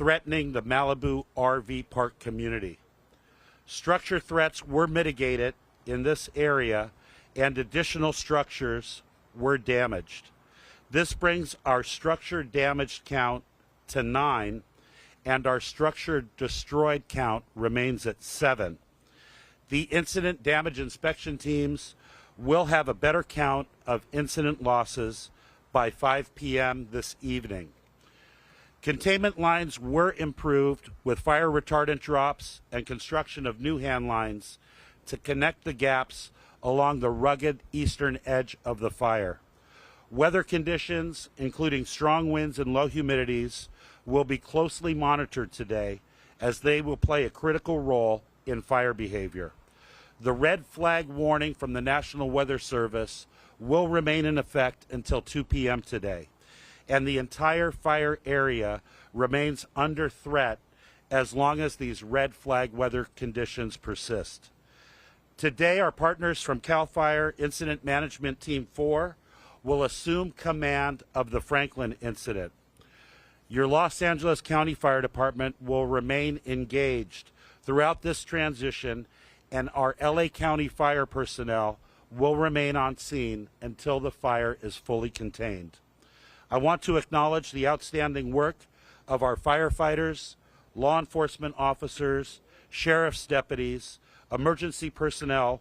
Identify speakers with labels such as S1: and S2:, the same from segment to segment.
S1: threatening the Malibu RV park community. Structure threats were mitigated in this area and additional structures were damaged. This brings our structure damaged count to 9 and our structure destroyed count remains at 7. The incident damage inspection teams will have a better count of incident losses by 5 p.m. this evening. Containment lines were improved with fire retardant drops and construction of new hand lines to connect the gaps along the rugged eastern edge of the fire. Weather conditions, including strong winds and low humidities, will be closely monitored today as they will play a critical role in fire behavior. The red flag warning from the National Weather Service will remain in effect until 2 p.m. today, and the entire fire area remains under threat as long as these red flag weather conditions persist. Today, our partners from CAL FIRE Incident Management Team 4 will assume command of the Franklin incident. Your Los Angeles County Fire Department will remain engaged throughout this transition, and our LA County fire personnel will remain on scene until the fire is fully contained. I want to acknowledge the outstanding work of our firefighters, law enforcement officers, sheriff's deputies, emergency personnel.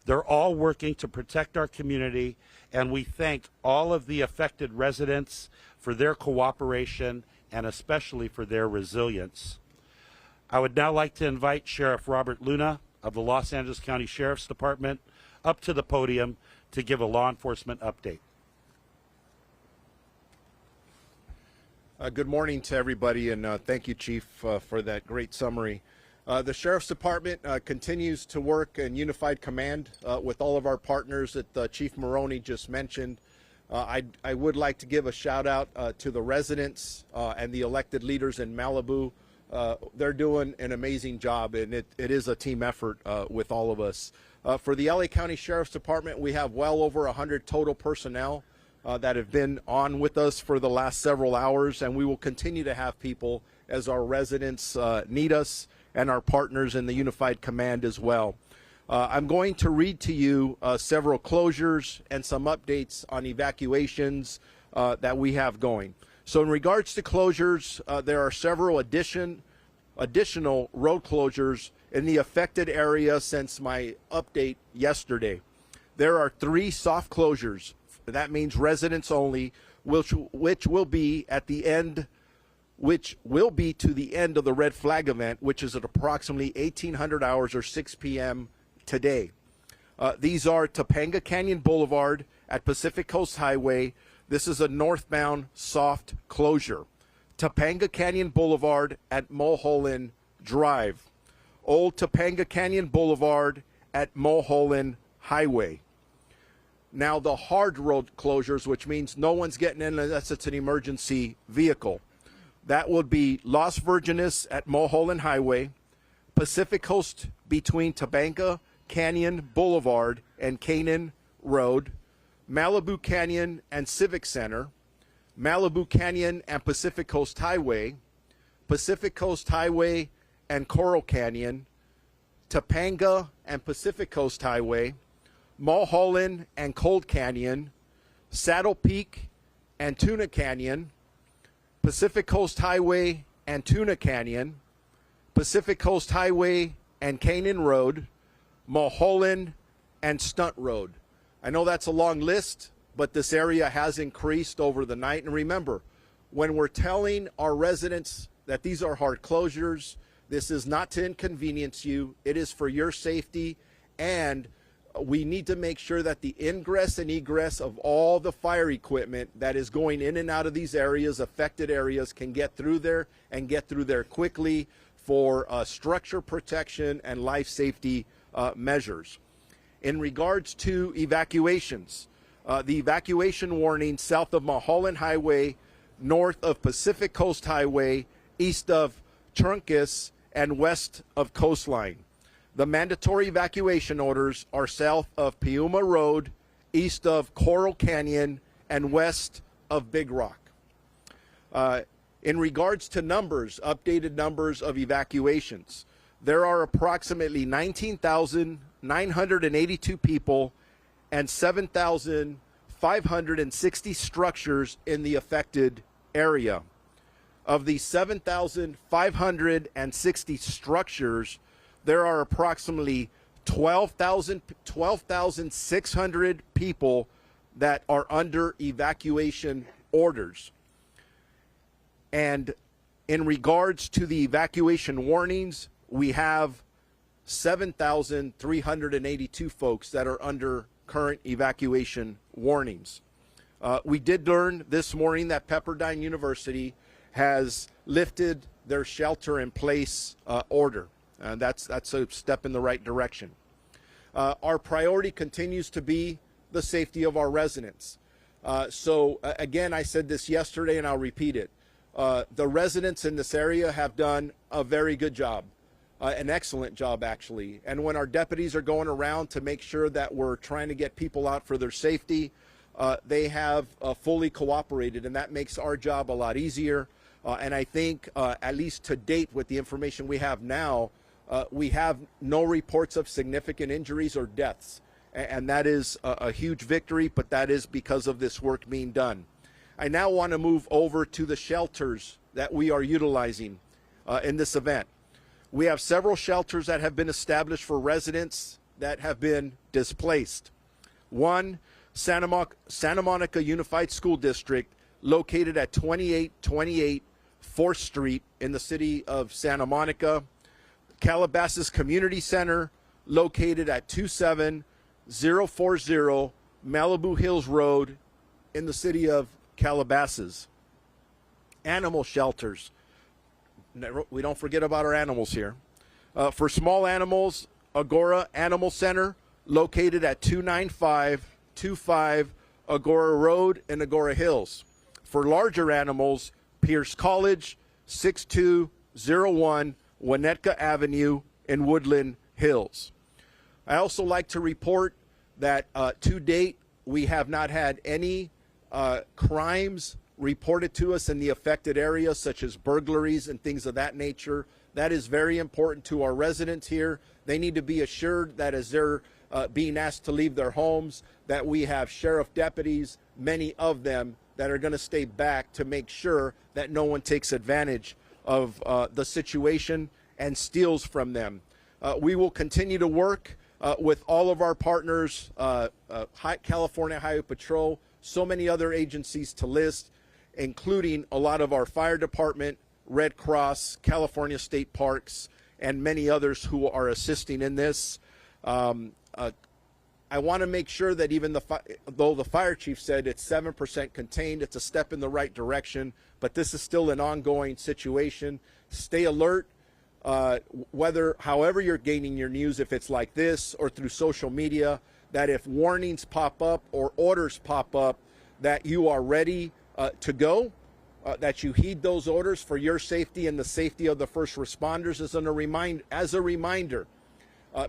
S1: They're all working to protect our community, and we thank all of the affected residents for their cooperation and especially for their resilience. I would now like to invite Sheriff Robert Luna of the Los Angeles County Sheriff's Department up to the podium to give a law enforcement update.
S2: Good morning to everybody, and thank you, Chief, for that great summary. The Sheriff's Department continues to work in unified command with all of our partners that Chief Maroney just mentioned. I would like to give a shout out to the residents and the elected leaders in Malibu. They're doing an amazing job, and it is a team effort with all of us. For the LA County Sheriff's Department, we have well over 100 total personnel that have been on with us for the last several hours, and we will continue to have people as our residents need us and our partners in the Unified Command as well. I'm going to read to you several closures and some updates on evacuations that we have going. So in regards to closures, there are several additional road closures in the affected area since my update yesterday. There are 3 soft closures. That means residents only, which will be at the end, which will be to the end of the red flag event, which is at approximately 1800 hours or 6 p.m. today. These are Topanga Canyon Boulevard at Pacific Coast Highway. This is a northbound soft closure. Topanga Canyon Boulevard at Mulholland Drive. Old Topanga Canyon Boulevard at Mulholland Highway. Now the hard road closures, which means no one's getting in unless it's an emergency vehicle. That would be Las Virgenes at Mulholland Highway, Pacific Coast between Topanga Canyon Boulevard and Canaan Road, Malibu Canyon and Civic Center, Malibu Canyon and Pacific Coast Highway, Pacific Coast Highway and Coral Canyon, Topanga and Pacific Coast Highway, Mulholland and Cold Canyon, Saddle Peak and Tuna Canyon, Pacific Coast Highway and Tuna Canyon, Pacific Coast Highway and Canaan Road, Mulholland and Stunt Road. I know that's a long list, but this area has increased over the night. And remember, when we're telling our residents that these are hard closures, this is not to inconvenience you. It is for your safety, and we need to make sure that the ingress and egress of all the fire equipment that is going in and out of these areas, affected areas, can get through there and get through there quickly for structure protection and life safety measures. In regards to evacuations, the evacuation warning south of Mulholland Highway, north of Pacific Coast Highway, east of Trunkus, and west of Coastline. The mandatory evacuation orders are south of Piuma Road, east of Coral Canyon, and west of Big Rock. In regards to numbers, updated numbers of evacuations, there are approximately 19,982 people and 7,560 structures in the affected area. Of the 7,560 structures, there are approximately 12,600 people that are under evacuation orders. And in regards to the evacuation warnings, we have 7,382 folks that are under current evacuation warnings. We did learn this morning that Pepperdine University has lifted their shelter-in-place order. That's a step in the right direction. Our priority continues to be the safety of our residents. Again, I said this yesterday and I'll repeat it. The residents in this area have done a very good job, an excellent job actually. And when our deputies are going around to make sure that we're trying to get people out for their safety, they have fully cooperated, and that makes our job a lot easier. And I think, at least to date, with the information we have now, we have no reports of significant injuries or deaths. And that is a huge victory, but that is because of this work being done. I now want to move over to the shelters that we are utilizing in this event. We have several shelters that have been established for residents that have been displaced. One, Santa Monica Unified School District, located at 2828 4th Street in the city of Santa Monica. Calabasas Community Center, located at 27040 Malibu Hills Road in the city of Calabasas. Animal shelters. We don't forget about our animals here. For small animals, Agora Animal Center, located at 29525 Agora Road in Agora Hills. For larger animals, Pierce College, 6201 Winnetka Avenue in Woodland Hills. I also like to report that to date, we have not had any crimes reported to us in the affected areas, such as burglaries and things of that nature. That is very important to our residents here. They need to be assured that as they're being asked to leave their homes, that we have sheriff deputies, many of them, that are going to stay back to make sure that no one takes advantage of the situation and steals from them. We will continue to work with all of our partners, California Highway Patrol, so many other agencies to list, including a lot of our fire department, Red Cross, California State Parks, and many others who are assisting in this. I want to make sure that even though the fire chief said it's 7% contained, it's a step in the right direction, but this is still an ongoing situation. Stay alert, however you're gaining your news, if it's like this or through social media, that if warnings pop up or orders pop up, that you are ready to go, that you heed those orders for your safety and the safety of the first responders. As a reminder,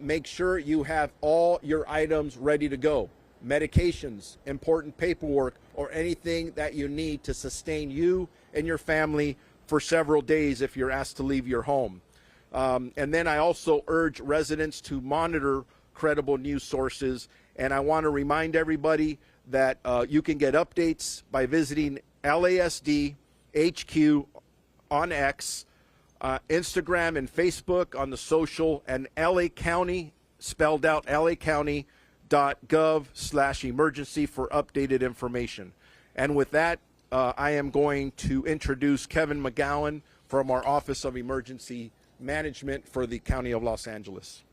S2: make sure you have all your items ready to go. Medications, important paperwork, or anything that you need to sustain you and your family for several days if you're asked to leave your home. And then I also urge residents to monitor credible news sources. And I want to remind everybody that you can get updates by visiting LASD HQ on X, Instagram and Facebook on the social, and LA County, spelled out lacounty.gov/emergency for updated information. And with that, I am going to introduce Kevin McGowan from our Office of Emergency Management for the County of Los Angeles.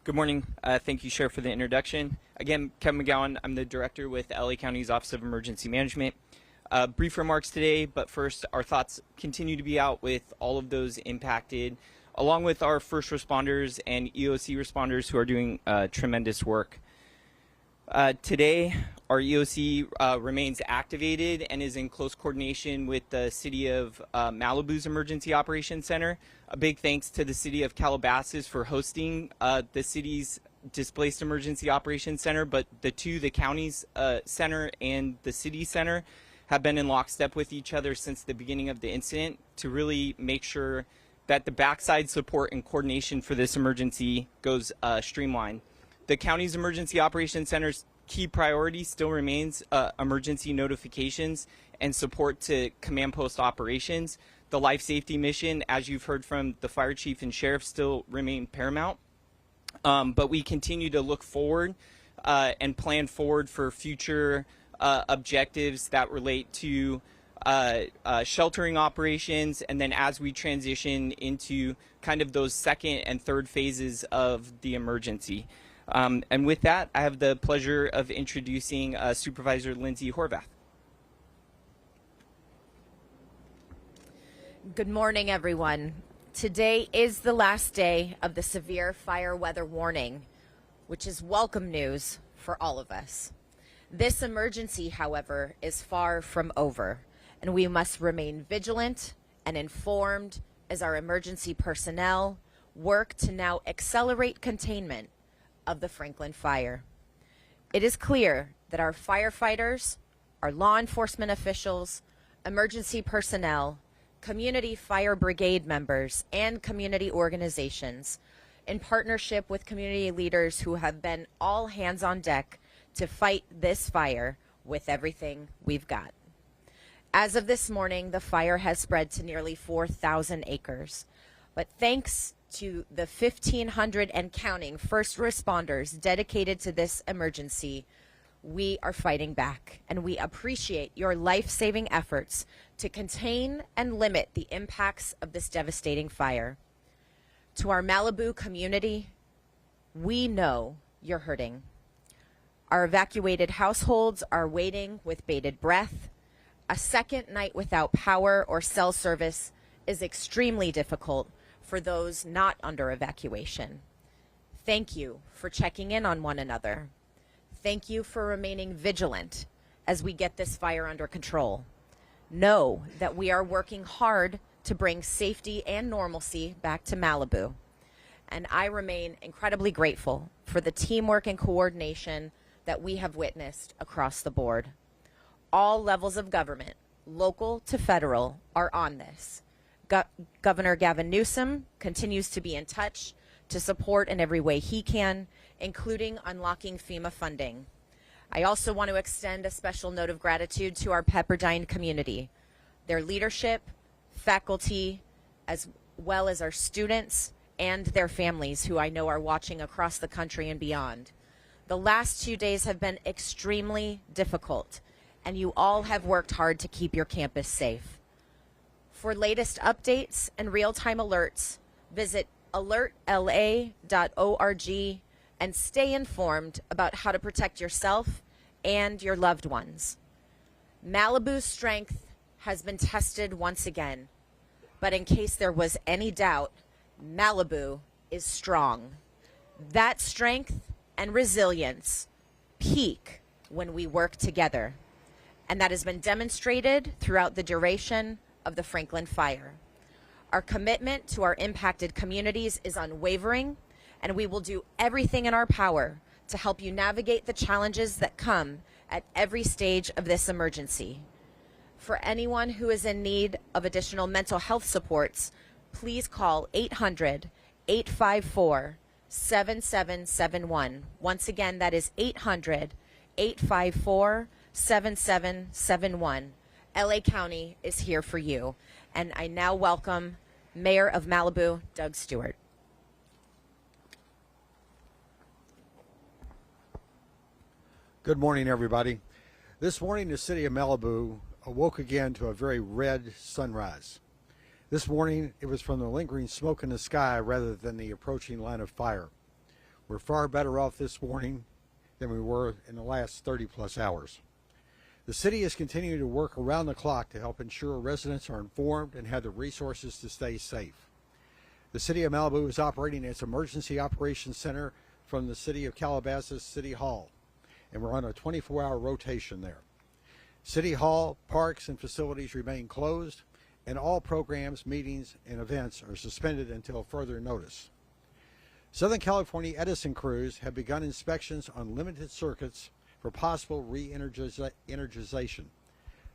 S3: Good morning. Thank you, Sheriff, for the introduction. Again, Kevin McGowan. I'm the director with LA County's Office of Emergency Management. Brief remarks today, but first, our thoughts continue to be out with all of those impacted, along with our first responders and EOC responders who are doing tremendous work. Today, our EOC remains activated and is in close coordination with the City of Malibu's Emergency Operations Center. A big thanks to the City of Calabasas for hosting the city's Displaced Emergency Operations Center, but the county's center and the city center have been in lockstep with each other since the beginning of the incident to really make sure that the backside support and coordination for this emergency goes streamlined. The county's Emergency Operations Center's key priority still remains emergency notifications and support to command post operations. The life safety mission, as you've heard from the fire chief and sheriff, still remain paramount. But we continue to look forward and plan forward for future objectives that relate to sheltering operations, and then as we transition into kind of those second and third phases of the emergency. And with that, I have the pleasure of introducing Supervisor Lindsay Horvath.
S4: Good morning, everyone. Today is the last day of the severe fire weather warning, which is welcome news for all of us. This emergency, however, is far from over, and we must remain vigilant and informed as our emergency personnel work to now accelerate containment of the Franklin fire. It is clear that our firefighters, our law enforcement officials, emergency personnel, community fire brigade members, and community organizations, in partnership with community leaders who have been all hands on deck to fight this fire with everything we've got. As of this morning, the fire has spread to nearly 4,000 acres. But thanks to the 1,500 and counting first responders dedicated to this emergency, we are fighting back, and we appreciate your life-saving efforts to contain and limit the impacts of this devastating fire. To our Malibu community, we know you're hurting. Our evacuated households are waiting with bated breath. A second night without power or cell service is extremely difficult for those not under evacuation. Thank you for checking in on one another. Thank you for remaining vigilant as we get this fire under control. Know that we are working hard to bring safety and normalcy back to Malibu. And I remain incredibly grateful for the teamwork and coordination that we have witnessed across the board. All levels of government, local to federal, are on this. Governor Gavin Newsom continues to be in touch to support in every way he can, including unlocking FEMA funding. I also want to extend a special note of gratitude to our Pepperdine community, their leadership, faculty, as well as our students and their families, who I know are watching across the country and beyond. The last 2 days have been extremely difficult, and you all have worked hard to keep your campus safe. For latest updates and real-time alerts, visit alertla.org and stay informed about how to protect yourself and your loved ones. Malibu's strength has been tested once again, but in case there was any doubt, Malibu is strong. That strength and resilience peak when we work together, and that has been demonstrated throughout the duration of the Franklin fire. Our commitment to our impacted communities is unwavering, and we will do everything in our power to help you navigate the challenges that come at every stage of this emergency. For anyone who is in need of additional mental health supports, please call 800-854-7771. Once again, that is 800-854-7771. LA County is here for you. And I now welcome Mayor of Malibu, Doug Stewart.
S5: Good morning, everybody. This morning, the city of Malibu awoke again to a very red sunrise. This morning, it was from the lingering smoke in the sky rather than the approaching line of fire. We're far better off this morning than we were in the last 30-plus hours. The city is continuing to work around the clock to help ensure residents are informed and have the resources to stay safe. The city of Malibu is operating its Emergency Operations Center from the city of Calabasas City Hall, and we're on a 24-hour rotation there. City Hall, parks, and facilities remain closed, and all programs, meetings, and events are suspended until further notice. Southern California Edison crews have begun inspections on limited circuits for possible re-energization.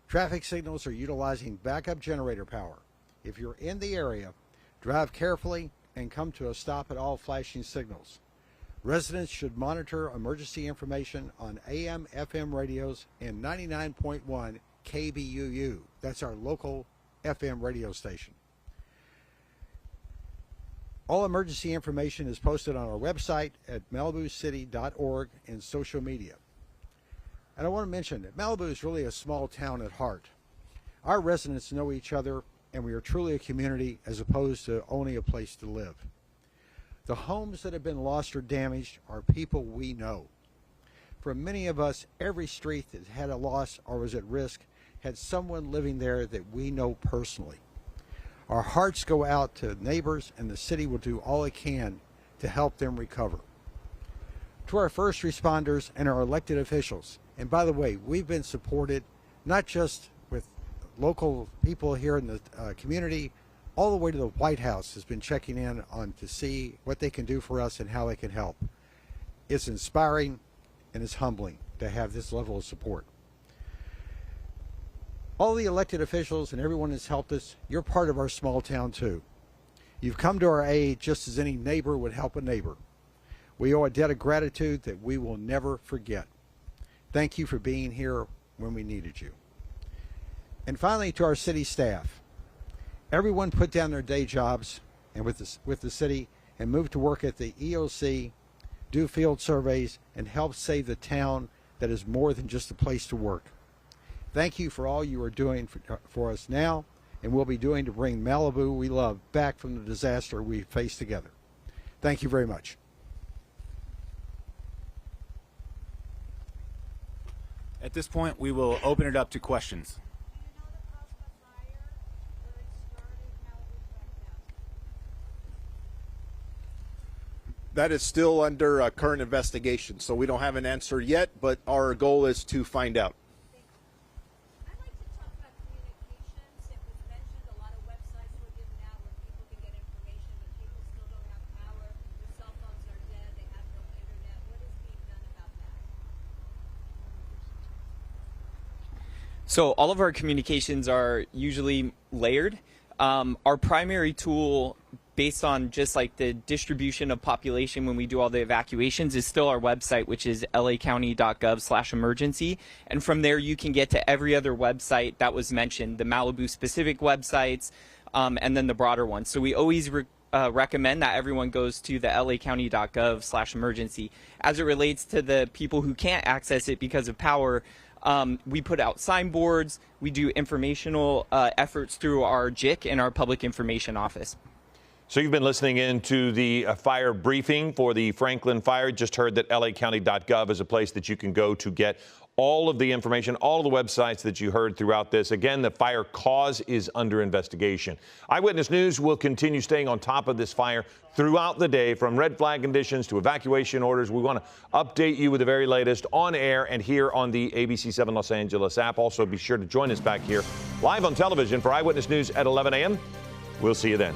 S5: Traffic signals are utilizing backup generator power. If you're in the area, drive carefully and come to a stop at all flashing signals. Residents should monitor emergency information on AM, FM radios and 99.1 KBUU. That's our local FM radio station. All emergency information is posted on our website at malibucity.org and social media. And I want to mention that Malibu is really a small town at heart. Our residents know each other, and we are truly a community as opposed to only a place to live. The homes that have been lost or damaged are people we know. For many of us, every street that had a loss or was at risk had someone living there that we know personally. Our hearts go out to neighbors, and the city will do all it can to help them recover. To our first responders and our elected officials, and by the way, we've been supported not just with local people here in the community, all the way to the White House has been checking in on to see what they can do for us and how they can help. It's inspiring and it's humbling to have this level of support. All the elected officials and everyone that's helped us, you're part of our small town too. You've come to our aid just as any neighbor would help a neighbor. We owe a debt of gratitude that we will never forget. Thank you for being here when we needed you. And finally, to our city staff. Everyone put down their day jobs and with the city and moved to work at the EOC, do field surveys, and help save the town that is more than just a place to work. Thank you for all you are doing for us now and will be doing to bring Malibu we love back from the disaster we faced together. Thank you very much.
S6: At this point, we will open it up to questions.
S2: That is still under current investigation, so we don't have an answer yet, but our goal is to find out.
S7: I'd like to talk about communications. It was mentioned a lot of websites were given out where people can get information, but people still don't have power. Their cell phones are dead. They have no internet. What is being done about that?
S3: So all of our communications are usually layered. Our primary tool, based on just like the distribution of population when we do all the evacuations, is still our website, which is lacounty.gov/emergency. And from there, you can get to every other website that was mentioned, the Malibu specific websites, and then the broader ones. So we always recommend that everyone goes to the lacounty.gov/emergency. As it relates to the people who can't access it because of power, we put out signboards. We do informational efforts through our JIC and our public information office.
S8: So you've been listening in to the fire briefing for the Franklin fire. Just heard that lacounty.gov is a place that you can go to get all of the information, all of the websites that you heard throughout this. Again, the fire cause is under investigation. Eyewitness News will continue staying on top of this fire throughout the day, from red flag conditions to evacuation orders. We want to update you with the very latest on air and here on the ABC 7 Los Angeles app. Also, be sure to join us back here live on television for Eyewitness News at 11 a.m. We'll see you then.